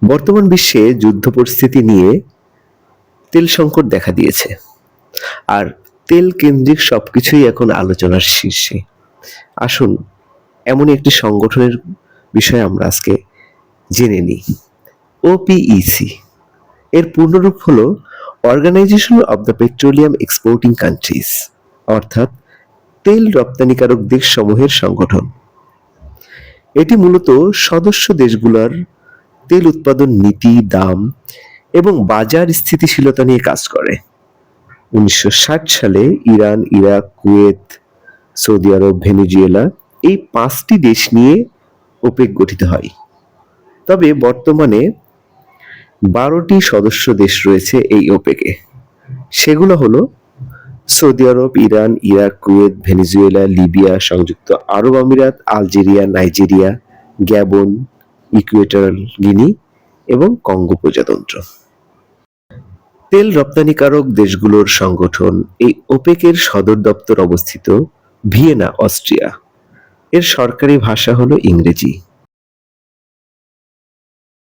বর্তমান বিশ্বে যুদ্ধ পরিস্থিতি নিয়ে তেল সংকট দেখা দিয়েছে। আর তেল কেন্দ্রিক সবকিছুই এখন আলোচনার শীর্ষে। আসুন এমনই একটি সংগঠনের বিষয়ে আমরা আজকে জেনে নিই। ওপিইসি এর পূর্ণরূপ হলো organization of the petroleum exporting countries, অর্থাৎ তেল রপ্তানিকারক দেশসমূহের সংগঠন। এটি মূলত সদস্য দেশগুলোর তেল উৎপাদন নীতি, দাম এবং বাজার স্থিতিশীলতা নিয়ে কাজ করে। 1960 সালে ইরান, ইরাক, কুয়েত, সৌদি আরব, ভেনেজুয়েলা এই 5টি দেশ নিয়ে ওপেক গঠিত হয়। তবে বর্তমানে 12টি সদস্য দেশ রয়েছে এই ওপেকে। সেগুলো হলো Saudi Arab, Iran, Iraq, Kuwait, Venezuela, Libya, সংযুক্ত আরব আমিরাত, Algeria, Nigeria, Gabon, Equatorial Guinea এবং কঙ্গো প্রজাতন্ত্র। তেল রপ্তানিকারক দেশগুলোর সংগঠন এই ওপেকের সদর দপ্তর অবস্থিত ভিয়েনা, অস্ট্রিয়া। এর সরকারি ভাষা হলো ইংরেজি।